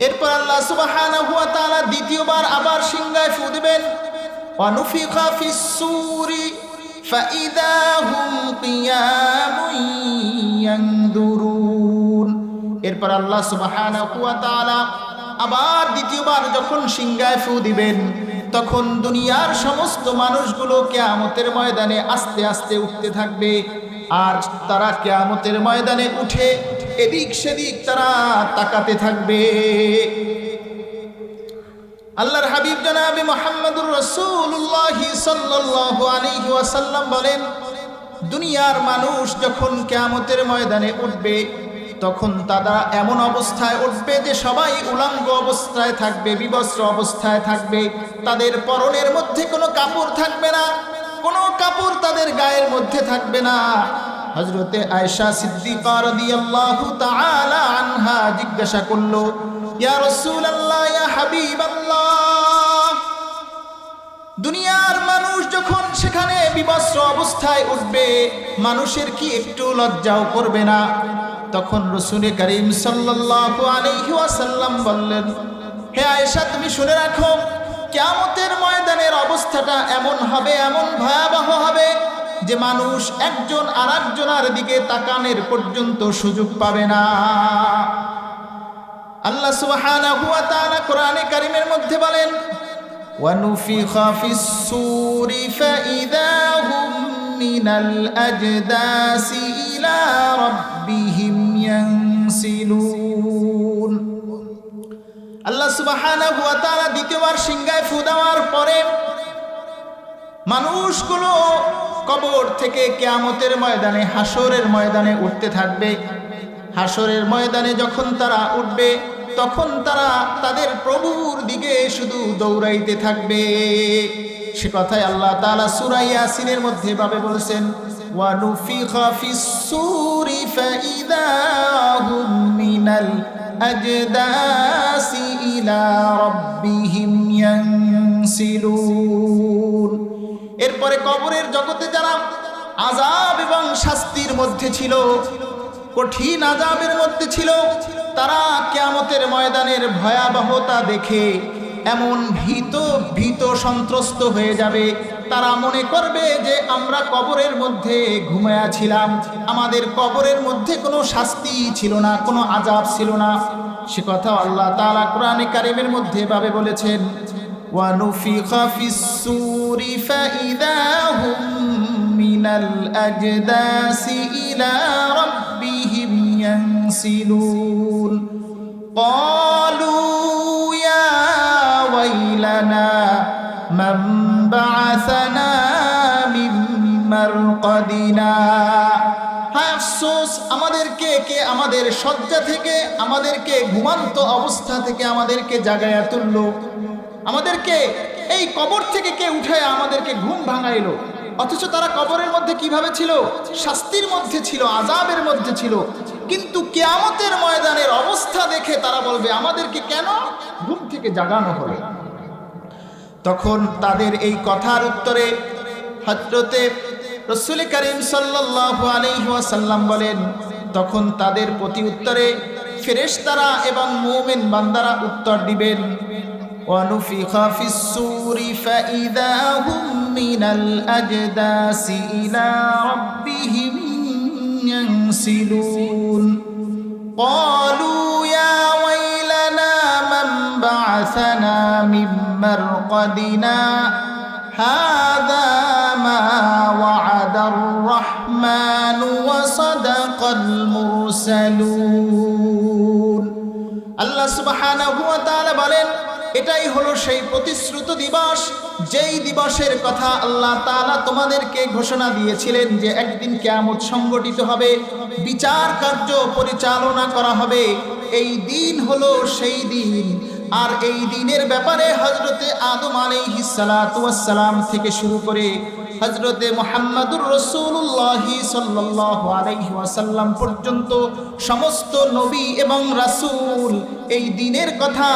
এরপর আল্লাহ সুবহানাহু ওয়া তাআলা দ্বিতীয়বার আবার সিংহায় ফু দিবেন। ওয়ানুফিখা ফিস সূরি ফাইদা হুম কিয়ামুন ইয়ানদুরুন। এরপর আল্লাহ সুবহানাহু ওয়া তাআলা আবার দ্বিতীয়বার যখন সিংহায় ফু দিবেন তখন দুনিয়ার সমস্ত মানুষগুলো কিয়ামতের ময়দানে আস্তে আস্তে উঠতে থাকবে। আর তারা কিয়ামতের ময়দানে উঠে এদিক সেদিক তারা তাকাতে থাকবে। আল্লাহর হাবিব জনাবে মুহাম্মদুর রাসূলুল্লাহ সাল্লাল্লাহু আলাইহি ওয়াসাল্লাম বলেন, দুনিয়ার মানুষ যখন কিয়ামতের ময়দানে উঠবে তখন তারা এমন অবস্থায় উঠবে যে সবাই উলঙ্গ অবস্থায় থাকবে, বিবস্ত্র অবস্থায় থাকবে। তাদের পরনের মধ্যে কোনো কাপড় থাকবে না, কোনো কাপড় তাদের গায়ের মধ্যে থাকবে না। হযরতে আয়েশা সিদ্দিকা রাদিয়াল্লাহু তাআলা আনহা জিজ্ঞাসা করলো, ইয়া রাসূলুল্লাহ, ইয়া হাবিবাল্লাহ, দুনিয়ার মানুষ যখন সেখানে বিবস্ত্র অবস্থায় উঠবে মানুষের কি একটু লজ্জাও করবে না? তখন রাসূল করিম সাল্লাল্লাহু আলাইহি ওয়াসাল্লাম বললেন, হে আয়েশা, তুমি শুনে রাখো, কিয়ামতের ময়দানের অবস্থাটা এমন হবে, এমন ভয়াবহ হবে যে মানুষ একজন আরেকজনের দিকে তাকানোর পর্যন্ত সুযোগ পাবে না। আল্লাহ সুবহানাহু ওয়া তাআলা কোরআনে কারীমের মধ্যে বলেন, ওয়ানুফিখা ফিস সূরি ফাইদা হুম মিনাল আজদাসি ইলা রাব্বিহিম ইয়ানসিলুন। আল্লাহ সুবহানাহু ওয়া তাআলা দ্বিতীয়বার সিংহায় ফু দেওয়ার পরে মানুষগুলো কবর থেকে কিয়ামতের ময়দানে, হাসরের ময়দানে উঠতে থাকবে। হাসরের ময়দানে যখন তারা উঠবে তখন তারা তাদের প্রভুর দিকে শুধু দৌড়াইতে থাকবে। সে কথাই আল্লাহ তাআলা সূরা ইয়াসিনের মধ্যে ভাবে বলেছেন, ওয়ানুফিখা ফিস সূরি ফাইদা হুম মিনাল আজদাসি ইলা রাব্বিহিম ইয়ানসিলুন। এরপরে কবরের জগতে যারা আযাব এবং শাস্তির মধ্যে ছিল, কঠিন আযাবের মধ্যে ছিল, তারা কিয়ামতের ময়দানের ভয়াবহতা দেখে এমন ভীত সন্ত্রস্ত হয়ে যাবে। তারা মনে করবে যে আমরা কবরের মধ্যে ঘুমায়াছিলাম, আমাদের কবরের মধ্যে কোনো শাস্তি ছিল না, কোনো আযাব ছিল না। সে কথা আল্লাহ তাআলা কোরআনে কারীমের মধ্যে ভাবে বলেছেন, ওয়ানুফিখা ফিস সূরি ফাইদা হুম মিনাল আজদাসি ইলা রাব্বিহিম ইয়ানসিলুন। ক্বালু ইয়া ওয়াইলানা মান বা'আসানা মিন মারকাদিনা। হায় আফসোস, আমাদেরকে কে আমাদের শয্যা থেকে, আমাদেরকে ঘুমান্ত অবস্থা থেকে আমাদেরকে জাগায়া তুললো, আমাদেরকে এই কবর থেকে কে উঠায় আমাদেরকে ঘুম ভাঙাইলো। অথচ তারা কবরের মধ্যে কিভাবে ছিল? শাস্তির মধ্যে ছিল, আযাবের মধ্যে ছিল। কিন্তু কিয়ামতের ময়দানের অবস্থা দেখে তারা বলবে, আমাদেরকে কেন ঘুম থেকে জাগানো হলো? তখন তাদের এই কথার উত্তরে হযরতে রাসূল করিম সাল্লাল্লাহু আলাইহি ওয়াসাল্লাম বলেন, তখন তাদের প্রতি উত্তরে ফেরেশতারা এবং মুমিন বান্দারা উত্তর দিবেন, ওয়ানুফিখা ফিস সূরি ফাইদা হুম মিনাল আজদাসি ইলা রাব্বিহিম ইয়ানসিলুন। ক্বালু ইয়া ওয়াইলানা মান বা'আসানা মিন মারকাদিনা হাযা মা ওয়া'আদার রাহমানু ওয়া সাদাকাল মুরসালুন। আল্লাহ সুবহানাহু ওয়া তাআলা বলেন, এটাই হলো সেই প্রতিশ্রুত দিবস, যেই দিবসের কথা আল্লাহ তাআলা তোমাদেরকে ঘোষণা দিয়েছিলেন যে একদিন কিয়ামত সংগঠিত হবে, বিচার কার্য পরিচালনা করা হবে। এই দিন হলো সেই দিন আর এই দিনের ব্যাপারে হযরতে আদম আলাইহিস সালাতু ওয়াস সালাম থেকে শুরু করে হযরতে মুহাম্মদুর রাসূলুল্লাহ সাল্লাল্লাহু আলাইহি ওয়াসাল্লাম পর্যন্ত সমস্ত নবী এবং রাসূল এই দিনের কথা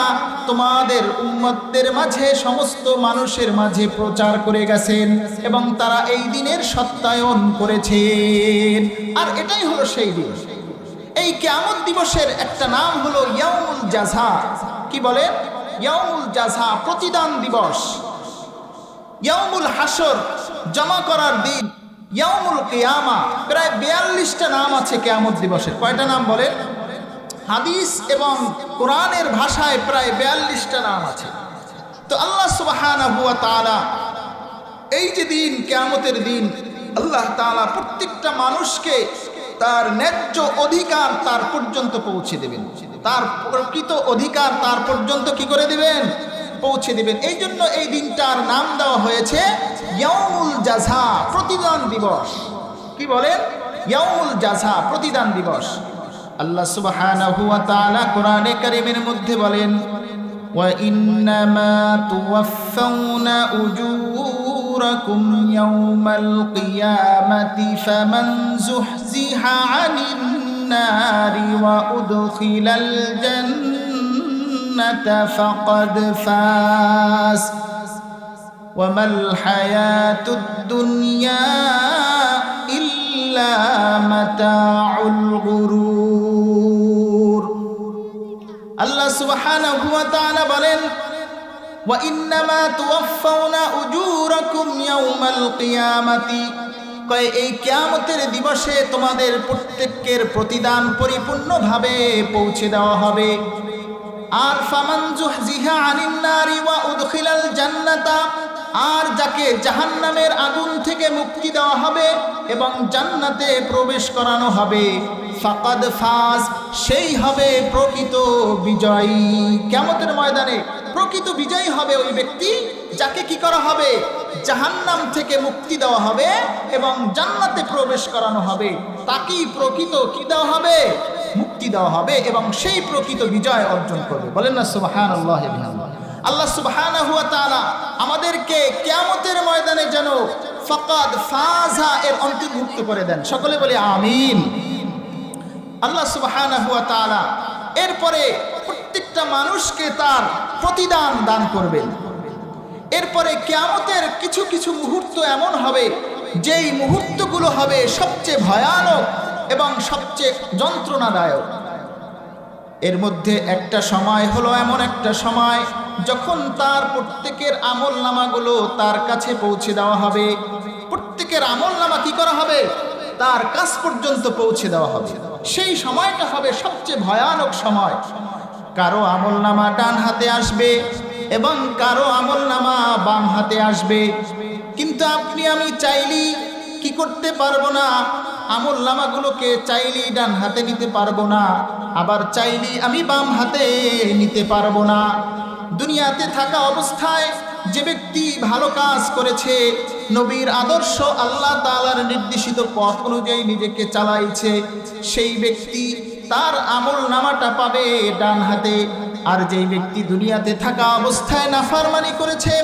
তোমাদের উম্মতদের মাঝে, সমস্ত মানুষের মাঝে প্রচার করে গেছেন এবং তারা এই দিনের সত্যায়ন করেছেন। আর এটাই হলো সেই দিন। এই কিয়ামত দিবসের একটা নাম হলো ইয়াউমুল জাযা। কি বলে? ইয়াউমুল জাযা, প্রতিদান দিবস। ইয়াউমুল হাসর, জমা করার দিন। ইয়াউমুল কিয়ামা, প্রায় 42টা নাম আছে কিয়ামত দিবসের। কয়টা নাম বলেন? হাদিস এবং কোরআনের ভাষায় প্রায় 42টা নাম আছে। তো আল্লাহ সুবহানাহু ওয়া তাআলা এই যে দিন, কিয়ামতের দিন, আল্লাহ তাআলা প্রত্যেকটা মানুষকে তার ন্যায্য অধিকার তার পর্যন্ত পৌঁছে দেবেন। তার প্রকৃত অধিকার তার পর্যন্ত কি করে দিবেন? পৌঁছে দিবেন। এই জন্য এই দিনটার নাম দেওয়া হয়েছে ইয়াউমুল জাযা, প্রতিদান দিবস। কি বলেন? ইয়াউমুল জাযা, প্রতিদান দিবস। আল্লাহ সুবহানাহু ওয়া তাআলা কোরআনে কারীমের মধ্যে বলেন, ওয়া ইন্নামা তুওয়াফাউনা উজুরাকুম ইয়াউমাল কিয়ামাতি ফামান যুহজিহা আনিন নারি ওয়া উদখিলাল জান্নাতা ফাকাদ ফাজ ওয়া মাল হায়াতুদ দুনিয়া ইল্লা মাতাউল গুরুর। আল্লাহ সুবহানাহু ওয়া তাআলা বলেন, ওয়া ইন্নামা তুওয়াফাউনা উজুরাকুম ইয়াউমাল কিয়ামাতি, এই কিয়ামতের দিবসে তোমাদের প্রত্যেকের প্রতিদান পরিপূর্ণভাবে পৌঁছে দেওয়া হবে। আর ফামান যুহজিহা আনিন নারি ওয়া উদখিলাল জান্নাতা, আর যাকে জাহান্নামের আগুন থেকে মুক্তি দেওয়া হবে এবং জান্নাতে প্রবেশ করানো হবে, ফাকাদ ফাজ, সেই হবে প্রকৃত বিজয়ী। কিয়ামতের ময়দানে প্রকৃত বিজয়ী হবে ওই ব্যক্তি যাকে কি করা হবে? জাহান্নাম থেকে মুক্তি দেওয়া হবে এবং জান্নাতে প্রবেশ করানো হবে। তাকেই প্রকৃত কি দেওয়া হবে? মুক্তি দেওয়া হবে এবং সেই প্রকৃত বিজয় অর্জন করবে। বলেন না সুবহানাল্লাহ। আল্লাহ সুবহানাহু ওয়া তাআলা আমাদেরকে কিয়ামতের ময়দানে যেন ফাকাদ ফাজা এর অন্তর্ভুক্ত করে দেন। সকলে বলি আমিন। আল্লাহ সুবহানাহু ওয়া তাআলা এরপরে প্রত্যেকটা মানুষকে তার প্রতিদান দান করবেন। এরপরে কিয়ামতের কিছু কিছু মুহূর্ত এমন হবে যেই মুহূর্তগুলো হবে সবচেয়ে ভয়ানক এবং সবচেয়ে যন্ত্রণাদায়ক। এর মধ্যে একটা সময় হলো এমন একটা সময় যখন তার প্রত্যেকের আমলনামাগুলো তার কাছে পৌঁছে দেওয়া হবে। প্রত্যেকের আমলনামা কি করা হবে? তার কাছ পর্যন্ত পৌঁছে দেওয়া হবে। সেই সময়টা হবে সবচেয়ে ভয়ানক সময়। কারো আমলনামা ডান হাতে আসবে এবং কারো আমলনামা বাম হাতে আসবে। কিন্তু আপনি আমি চাইলেই কি করতে পারবো না? আমলনামাগুলোকে চাইলেই ডান হাতে নিতে পারবো না, আবার চাইলেই আমি বাম হাতে নিতে পারবো না। দুনিয়াতে থাকা অবস্থায় যে ব্যক্তি ভালো কাজ করেছে, নবীর আদর্শ আল্লাহ তাআলার নির্দেশিত পথ অনুযায়ী নিজেকে চালাইছে, সেই ব্যক্তি তার আমলনামাটা পাবে ডান হাতে। আর যেই ব্যক্তি দুনিয়াতে থাকা অবস্থায় নাফরমানি করেছে,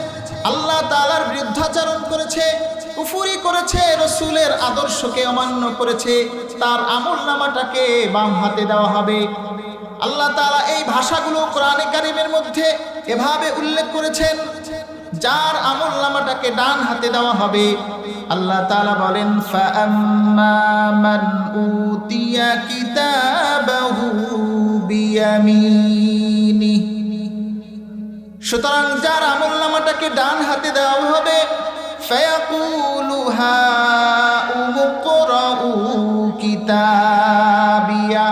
আল্লাহ তাআলার বিরুদ্ধাচরণ করেছে, কুফরি করেছে, রাসূলের আদর্শকে অমান্য করেছে, তার আমলনামাটাকে বাম হাতে দেওয়া হবে। আল্লাহ তাআলা এই ভাষাগুলো কোরআনে কারীমের মধ্যে এভাবে উল্লেখ করেছেন, যার আমলনামাটাকে ডান হাতে দেওয়া হবে। আল্লাহ তাআলা বলেন, ফাআম্মা মান উতিয়া কিতাবাহু বিয়ামিনি, সুতরাং যার আমলনামাটাকে ডান হাতে দেওয়া হবে, ফায়াকুলু হাউমুকরাউ কিতাবিয়া,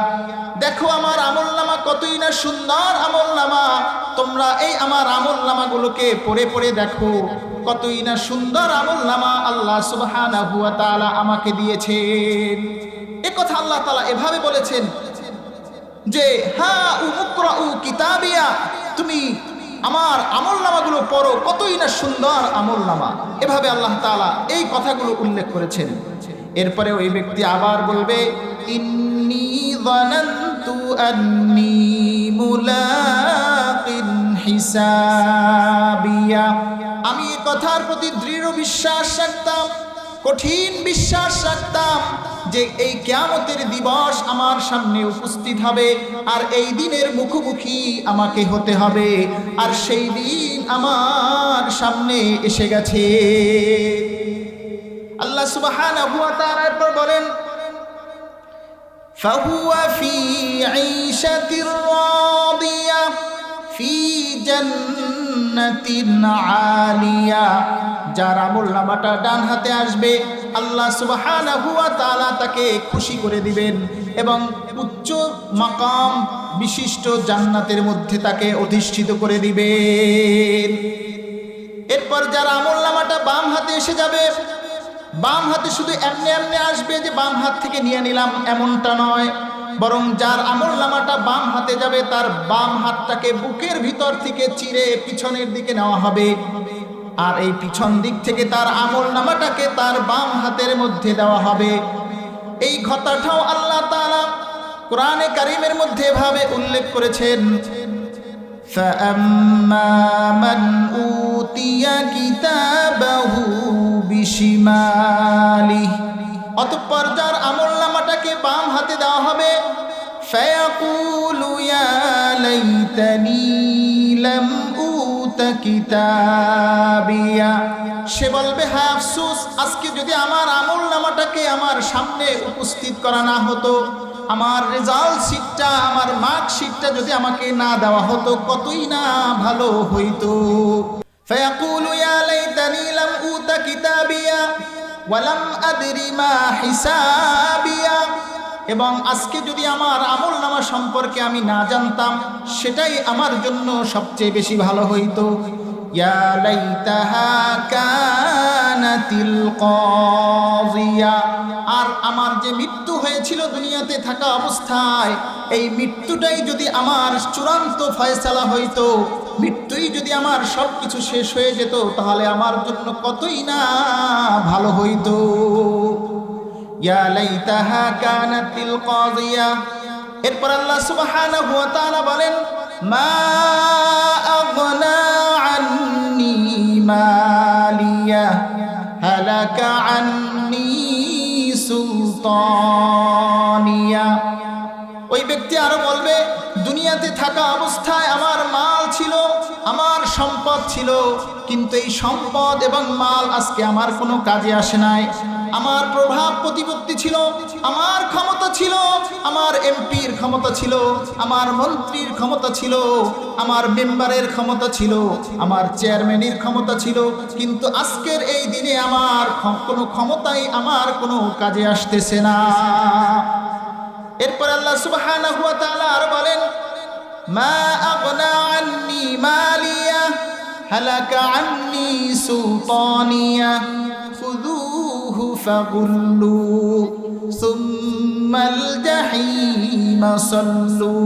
দেখো আমার আমলনামা কতই না সুন্দর আমলনামা, তোমরা এই আমার আমলনামাগুলোকে পড়ে পড়ে দেখো, কতই না সুন্দর আমলনামা আল্লাহ সুবহানাহু ওয়া তাআলা আমাকে দিয়েছেন। এই কথা আল্লাহ তাআলা এভাবে বলেছেন যে হাউমুকরাউ কিতাবিয়া, তুমি আমার আমলনামাগুলো পড়ো, কতই না সুন্দর আমলনামা। এভাবে আল্লাহ তাআলা এই কথাগুলো উল্লেখ করেছেন। এরপরে ওই ব্যক্তি আবার বলবে, ইন্নী যানানতু আন্নী মুলাকিন হিসাবিয়া। আমি এই কথার প্রতি দৃঢ় বিশ্বাস রাখতাম, কঠিন বিশ্বাস রাখতাম যে এই কিয়ামতের দিবস আমার সামনে উপস্থিত হবে, আর এই দিনের মুখোমুখি আমাকে হতে হবে, আর সেই দিন আমার সামনে এসে গেছে। আল্লাহ সুবহানাহু ওয়া তাআলা এরপর বলেন, ফাহুয়া ফি ঈশাতির রাদিয়া ফি জান্নাতিন আলিয়া। যার আমলনামাটা ডান হাতে আসবে, আল্লাহ সুবহানাহু ওয়া তাআলা তাকে খুশি করে দিবেন এবং উচ্চ মাকাম বিশিষ্ট জান্নাতের মধ্যে তাকে অধিষ্ঠিত করে দিবেন। এরপর যার আমলনামাটা বাম হাতে এসে যাবে, বাম হাতে শুধু এমনি এমনি আসবে যে বাম হাত থেকে নিয়ে নিলাম এমনটা নয়, বরং যার আমলনামাটা বাম হাতে যাবে তার বাম হাতটাকে বুকের ভিতর থেকে চিরে পিছনের দিকে নেওয়া হবে, আর এই পিছন দিক থেকে তার আমলনামাটাকে তার বাম হাতের মধ্যে দেওয়া হবে। এই কথাটাও আল্লাহ তাআলা কোরআনে কারীমের মধ্যে এভাবে উল্লেখ করেছেন, فَأَمَّا مَنْ أُوتِيَ كِتَابَهُ بِشِمَالِهِ। অতঃপর যার আমলনামাটাকে বাম হাতে দেওয়া হবে, فَيَقُولُ يَا لَيْتَنِي لَمْ أُوتَ كِتَابِيَهْ। সে বলবে, হ্যাঁ আফসোস, আজকে যদি আমার আমলনামাটাকে আমার সামনে উপস্থিত করা না হতো, আমার রেজাল্ট শিটটা, আমার মার্কশিটটা যদি আমাকে না দেওয়া হতো, কতই না ভালো হইতো। ফায়াকুলু ইয়া লাইতানি লাম উতা কিতাবিয়া ওয়া লাম আদরি মা হিসাবিয়া। এবং আজকে যদি আমার আমলনামা সম্পর্কে আমি না জানতাম, সেটাই আমার জন্য সবচেয়ে বেশি ভালো হইতো। ইয়া লাইতাহা কানাতিল কাযিয়া। আর আমার যে মৃত্যু হয়েছিল দুনিয়াতে থাকা অবস্থায়, এই মৃত্যুটাই যদি আমার চূড়ান্ত ফয়সালা হইতো, মৃত্যুই যদি আমার সব কিছু শেষ হয়ে যেত, তাহলে আমার জন্য কতই না ভালো হইতো। ইয়া লাইতাহা কানাতিল কাযিয়া। এরপর আল্লাহ সুবহানাহু ওয়া তাআলা বলেন, মা আগনা আন্নি মালিয়া হালাকা আন্নি সুলতানিয়া। ওই ব্যক্তি আরো বলবে, দুনিয়াতে থাকা অবস্থায় আমার মাল ছিল, আমার সম্পদ ছিল, কিন্তু এই সম্পদ এবং মাল আজকে আমার কোনো কাজে আসে নাই। আমার প্রভাব প্রতিপত্তি ছিল, আমার ক্ষমতা ছিল, আমার এমপির ক্ষমতা ছিল, আমার মন্ত্রীর ক্ষমতা ছিল, আমার মেম্বারের ক্ষমতা ছিল, আমার চেয়ারম্যানের ক্ষমতা ছিল, কিন্তু আজকের এই দিনে আমার কোনো ক্ষমতাই আমার কোনো কাজে আসতেছে না। এরপর আল্লাহ সুবহানাহু ওয়া তাআলা আর বলেন, মা আগনা আন্নি মালিয়া হালাকা আন্নি সুলতানিয়া খুযুহু ফাগুল্লু সুম্মাল জাহিম সাল্লু।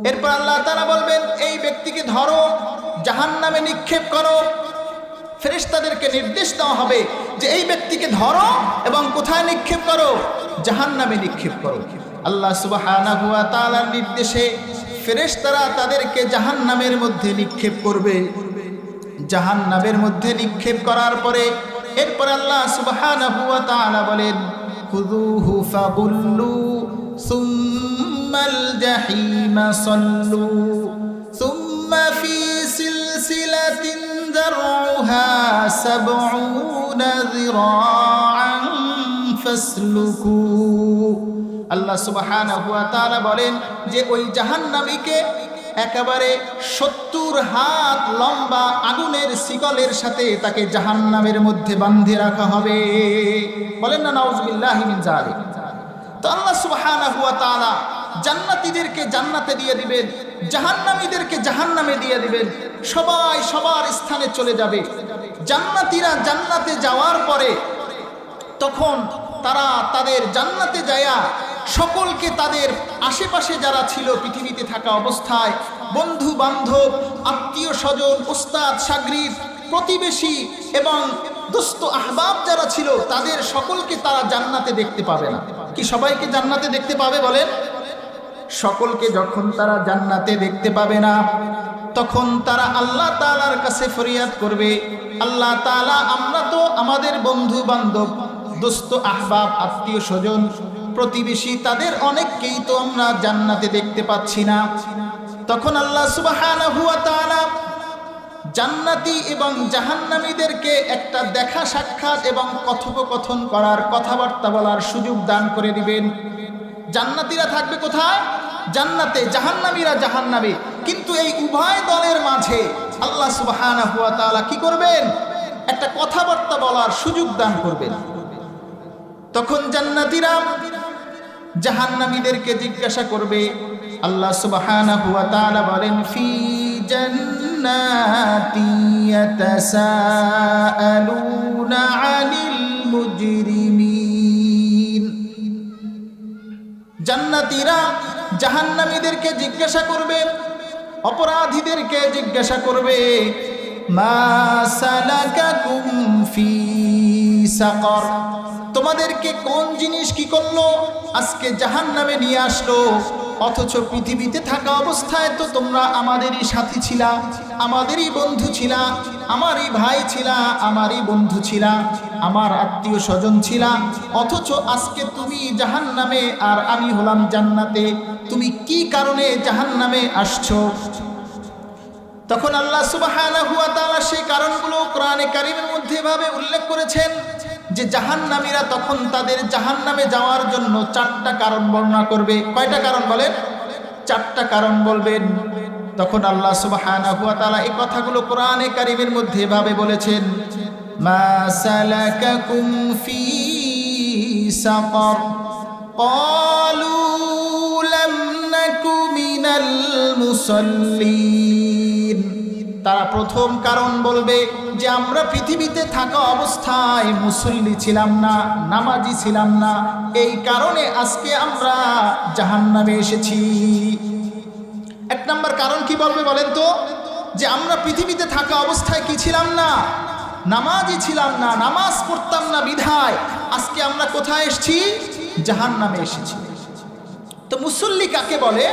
এরপর আল্লাহ তাআলা বলবেন, এই ব্যক্তিকে ধরো, জাহান্নামে নিক্ষেপ করো। ফেরেশতাদেরকে নির্দেশ দেওয়া হবে যে এই ব্যক্তিকে ধরো এবং কোথায় নিক্ষেপ করো? জাহান্নামে নিক্ষেপ করো। আল্লাহ সুবহানাহু ওয়া তাআলার নির্দেশে ফেরেশতারা তাদেরকে জাহান্নামের মধ্যে নিক্ষেপ করবে। জাহান্নামের মধ্যে নিক্ষেপ করার পরে এরপর আল্লাহ সুবহানাহু ওয়া তাআলা বলেন, খুযুহু ফাগুল্লু সুম্মাল জাহিম সাল্লু সুম্মা ফি সিলসিলাতিন যারউহা ৭০ যিরাআন ফাসলুকু। আল্লাহ সুবহানাহু ওয়া তাআলা বলেন যে ওই জাহান্নামীকে একেবারে ৭০ হাত লম্বা আগুনের শিকলের সাথে তাকে জাহান্নামের মধ্যে বাঁধে রাখা হবে। বলেন না নাউযুবিল্লাহি মিন যালিক। তো আল্লাহ সুবহানাহু ওয়া তাআলা জান্নাতীদেরকে জান্নাতে দিয়ে দিবেন, জাহান্নামীদেরকে জাহান্নামে দিয়ে দিবেন। সবাই সবার স্থানে চলে যাবে। জান্নাতীরা জান্নাতে যাওয়ার পরে তখন তারা তাদের জান্নাতে যায়া সকলকে, তাদের আশেপাশে যারা ছিল পৃথিবীতে থাকা অবস্থায়, বন্ধু বান্ধব, আত্মীয় স্বজন, উস্তাদ শাগরিদ, প্রতিবেশী এবং দোস্ত আহবাব যারা ছিল, তাদের সকলকে তারা জান্নাতে দেখতে পাবে না। কি সবাইকে জান্নাতে দেখতে পাবে? বলেন। সকলকে যখন তারা জান্নাতে দেখতে পাবে না, তখন তারা আল্লাহ তাআলার কাছে ফরিয়াদ করবে, আল্লাহ তাআলা আমরা তো আমাদের বন্ধু বান্ধব, দোস্ত আহবাব, আত্মীয় স্বজন, প্রতিবেশী, তাদের অনেককেই তো আমরা জান্নাতে দেখতে পাচ্ছি না। তখন আল্লাহ সুবহানাহু ওয়া তাআলা জান্নাতি এবং জাহান্নামীদেরকে একটা দেখা সাক্ষাৎ এবং কথোপকথন করার, কথাবার্তা বলার সুযোগ দান করে দিবেন। জান্নাতীরা থাকবে কোথায়? জান্নাতে, জাহান্নামীরা জাহান্নামে। কিন্তু এই উভয় দলের মাঝে আল্লাহ সুবহানাহু ওয়া তাআলা কি করবেন? একটা কথাবার্তা বলার সুযোগ দান করবেন। তখন জান্নাতীরা জাহান্নামীদেরকে জিজ্ঞাসা করবে, আল্লাহ সুবহানাহু ওয়া তাআলা বলেন, ফি জান্নাতি ইয়াতাসাআলুনা আনিল মুজরিমিন। জান্নাতীরা জাহান্নামীদেরকে জিজ্ঞাসা করবে, অপরাধীদেরকে জিজ্ঞাসা করবে, মা সালাকাকুম ফি সাকর, তোমাদেরকে কোন জিনিস কি করলো আজকে জাহান্নামে নিয়ে আসলো? অথচ পৃথিবীতে থাকা অবস্থায় তো তোমরা আমাদেরই সাথী ছিলা, আমাদেরই বন্ধু ছিলা, আমারই ভাই ছিলা, আমারই বন্ধু ছিলা, আমার আত্মীয় স্বজন ছিলা। অথচ আজকে তুমি জাহান্নামে আর আমি হলাম জান্নাতে, তুমি কি কারণে জাহান্নামে আসছো? তখন আল্লাহ সুবহানাহু ওয়া তাআলা সেই কারণগুলো কোরআনে কারীমের মধ্যে এভাবে উল্লেখ করেছেন যে জাহান্নামীরা তখন তাদের জাহান্নামে যাওয়ার জন্য 4টা কারণ বর্ণনা করবে। কয়টা কারণ বলেন? 4টা কারণ বলবেন। তখন আল্লাহ সুবহানাহু ওয়া তাআলা এই কথাগুলো কোরআনে কারীমের মধ্যে এভাবে বলেছেন, মা সালাকাকুম ফি সাকর ক্বালু লাম নাকু মিনাল মুসাল্লিন। তারা প্রথম কারণ বলবে যে আমরা পৃথিবীতে থাকা অবস্থায় মুসল্লি ছিলাম না, নামাজি ছিলাম না, এই কারণে আজকে আমরা জাহান্নামে এসেছি। 1 নম্বর কারণ কি বলবে বলেন তো? যে আমরা পৃথিবীতে থাকা অবস্থায় কি ছিলাম না? নামাজি ছিলাম না, নামাজ পড়তাম না, বিধায় আজকে আমরা কোথায় এসেছি? জাহান্নামে এসেছি। তো মুসল্লি কাকে বলে?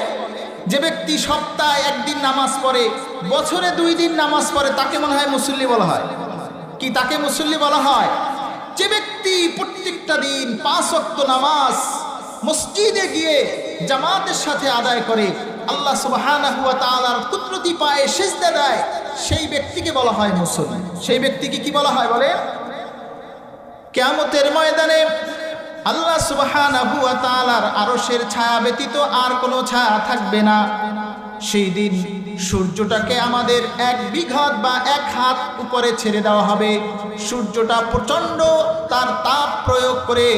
যে ব্যক্তি সপ্তাহে 1 দিন নামাজ পড়ে, বছরে 2 দিন নামাজ পড়ে, তাকে মনে হয় মুসল্লি বলা হয়। কি তাকে মুসল্লি বলা হয়? যে ব্যক্তি প্রত্যেকটা দিন 5 ওয়াক্ত নামাজ মসজিদে গিয়ে জামাতের সাথে আদায় করে, আল্লাহ সুবহানাহু ওয়া তাআলার কুদরতি পায়ে সিজদা দেয়, সেই ব্যক্তিকে বলা হয় মুসল্লি। সেই ব্যক্তিকে কি বলা হয় বলে? কিয়ামতের ময়দানে আল্লাহ সুবহানাহু ওয়া তাআলার আরশের ছায়া ব্যতীত আর কোনো ছায়া থাকবে না। সেই দিন সূর্যটাকে আমাদের 1 বিঘত বা 1 হাত উপরে ছেড়ে দেওয়া হবে। সূর্যটা প্রচণ্ড তার তাপ প্রয়োগ করে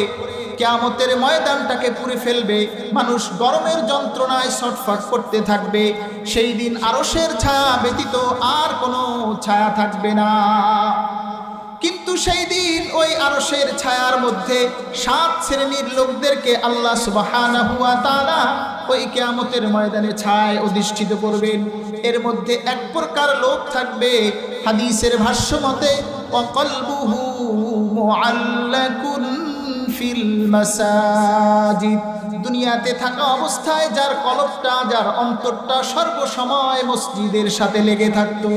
কিয়ামতের ময়দানটাকে পুড়ে ফেলবে। মানুষ গরমের যন্ত্রণায় ছটফট করতে থাকবে। সেই দিন আরশের ছায়া ব্যতীত আর কোনো ছায়া থাকবে না। কিন্তু সেই দিন ওই আরশের ছায়ার মধ্যে 7 শ্রেণীর লোকদেরকে আল্লাহ সুবহানাহু ওয়া তাআলা ওই কিয়ামতের ময়দানে ছায়ায় অধিষ্ঠিত করবেন। এর মধ্যে 1 প্রকার লোক থাকবে, হাদিসের ভাষ্য মতে, ওয়া কলবুহু মুআল্লাকুন ফিল মাসাজিদ, দুনিয়াতে থাকা অবস্থায় যার কলবটা, যার অন্তরটা সর্বসময় মসজিদের সাথে লেগে থাকতো।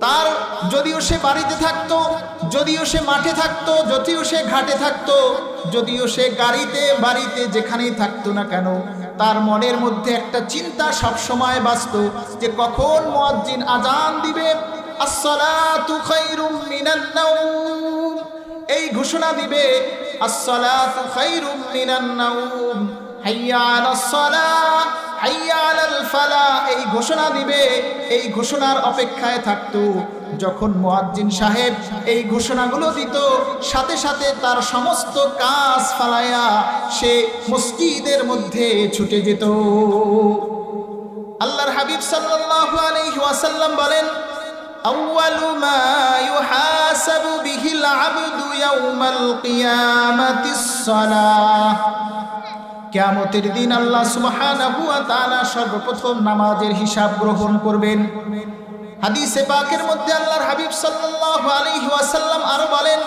তার যদিও সে বাড়িতে থাকতো, যদিও সে মাঠে থাকতো, যদিও সে ঘাটে থাকতো, যদিও সে গাড়িতে বাড়িতে যেখানেই থাকতো না কেন, তার মনের মধ্যে একটা চিন্তা সব সময় বাজতো যে কখন মুয়াজ্জিন আজান দিবে, আসসালাতু খায়রুম মিনান নাওম, এই ঘোষণা দিবে, আসসালাতু খায়রুম মিনান নাওম, হাইয়া আলাস সালাহ, হাইয়া আলাল ফালাহ, এই ঘোষণা দিবে। এই ঘোষণার অপেক্ষায় থাকতো। যখন মুয়াজ্জিন সাহেব এই ঘোষণাগুলো দিত, সাথে সাথে তার সমস্ত কাজ ফালায়া সে মসজিদের মধ্যে ছুটে যেত। আল্লাহর হাবিব সাল্লাল্লাহু আলাইহি ওয়াসাল্লাম বলেন, আউয়ালু মা ইউহাসাবু বিহিল আবদু ইয়াউমাল কিয়ামাতিস সালাহ, কিয়ামতের দিন আল্লাহ সুবহানাহু ওয়া তাআলা সর্বপ্রথম নামাজের হিসাব গ্রহণ করবেন। হাদিসে পাকের মধ্যে আল্লাহর হাবিব সাল্লাল্লাহু আলাইহি ওয়াসাল্লাম আরো বলেন,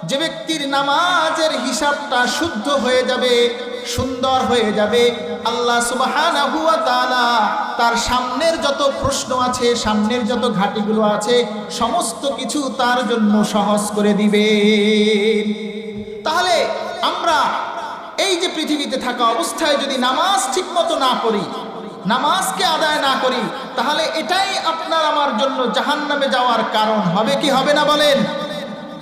যে ব্যক্তির নামাজের হিসাবটা শুদ্ধ হয়ে যাবে, সুন্দর হয়ে যাবে, আল্লাহ সুবহানাহু ওয়া তাআলা তার সামনের যত প্রশ্ন আছে, সামনের যত ঘাটিগুলো আছে, সমস্ত কিছু তার জন্য সহজ করে দিবে। তাহলে আমরা এই যে পৃথিবীতে থাকা অবস্থায় যদি নামাজ ঠিকমতো না করি, নামাজকে আদায় না করি, তাহলে এটাই আপনার আমার জন্য জাহান্নামে যাওয়ার কারণ হবে কি হবে না বলেন?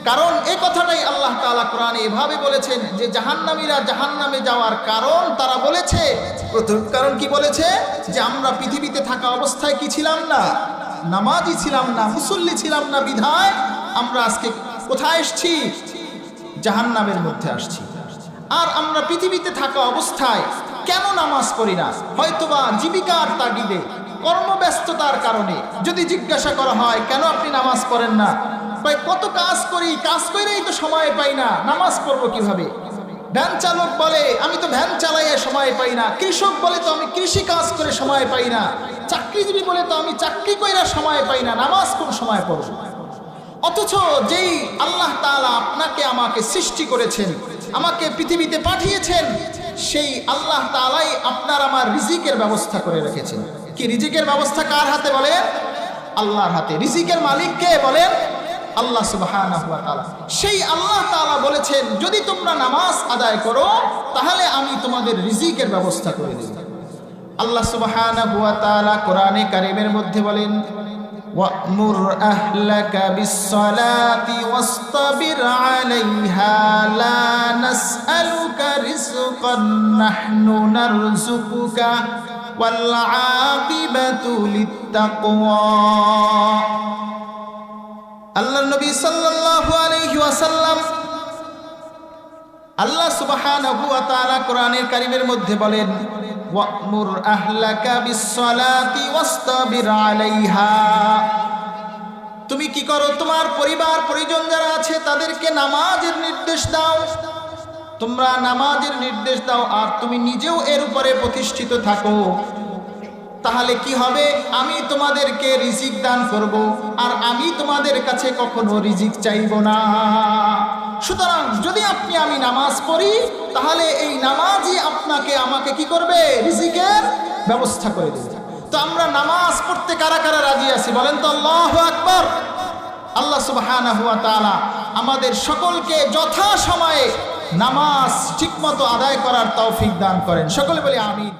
কারণ এই কথাটাই আল্লাহ তাআলা কোরআনে এভাবে বলেছেন যে জাহান্নামীরা জাহান্নামে যাওয়ার কারণ তারা বলেছে, প্রথম কারণ কি বলেছে? যে আমরা পৃথিবীতে থাকা অবস্থায় কি ছিলাম না? নামাজি ছিলাম না, মুসল্লি ছিলাম না, বিধায় আমরা আজকে কোথায় এসছি? জাহান্নামের মধ্যে আসছি। আর আমরা পৃথিবীতে থাকা অবস্থায় কেন নামাজ পড়ি না? হয়তোবা জীবিকার তাগিদে, কর্মব্যস্ততার কারণে। যদি জিজ্ঞাসা করা হয় কেন আপনি নামাজ পড়েন না, কত কাজ করি, কাজ করেই তো সময় পাই না, নামাজ পড়বো কিভাবে? ভ্যান চালক বলে আমি তো ভ্যান চালাইয়ে সময় পাই না, কৃষক বলে তো আমি কৃষি কাজ করে সময় পাই না, চাকরিজীবী বলে তো আমি চাকরি কইরা সময় পাই না, নামাজ কোন সময় পড়ব? অথচ যেই আল্লাহ তাআলা আপনাকে আমাকে সৃষ্টি করেছেন, আমাকে পৃথিবীতে পাঠিয়েছেন, সেই আল্লাহ তাআলাই আপনার আমার রিজিকের ব্যবস্থা করে রেখেছেন। কি রিজিকের ব্যবস্থা কার হাতে বলেন? আল্লাহর হাতে। রিজিকের মালিক কে বলেন? আল্লাহ সুবহানাহু ওয়া তাআলা। সেই আল্লাহ তাআলা বলেছেন যদি তোমরা নামাজ আদায় করো তাহলে আমি তোমাদের রিজিকের ব্যবস্থা করে দেব। আল্লাহ সুবহানাহু ওয়া তাআলা কোরআনে কারীমের মধ্যে বলেন ওয়া'মুর আহলাকা বিস-সালাতি ওয়াসতাবির আলাইহা লা নাসআলুকা রিজকান নাহনু নারযুকুকা ওয়াল আকিবাতু লিত-তাকওয়া। আল্লাহর নবী সাল্লাল্লাহু আলাইহি ওয়াসাল্লাম, আল্লাহ সুবহানাহু ওয়া তাআলা কোরআনের কারীমের মধ্যে বলেন ওয়া'মুর আহলাকা বিস-সালাতি ওয়াসতাবির আলাইহা। তুমি কি করো? তোমার পরিবার পরিজন যারা আছে তাদেরকে নামাজের নির্দেশ দাও, তোমরা নামাজের নির্দেশ দাও, আর তুমি নিজেও এর উপরে প্রতিষ্ঠিত থাকো। তাহলে কি হবে? আমি তোমাদেরকে রিজিক দান করব, আর আমি তোমাদের কাছে কখনো রিজিক চাইব না। সুতরাং যদি আমি নামাজ পড়ি তাহলে এই নামাজই আপনাকে আমাকে কি করবে? রিজিকের ব্যবস্থা করে দেবে। তো আমরা নামাজ পড়তে কারা কারা রাজি আছি বলেন তো? আল্লাহু আকবার। আল্লাহ সুবহানাহু ওয়া তাআলা আমাদের সকলকে যথা সময়ে নামাজ ঠিকমতো আদায় করার তৌফিক দান করেন। সকলে বলি আমিন।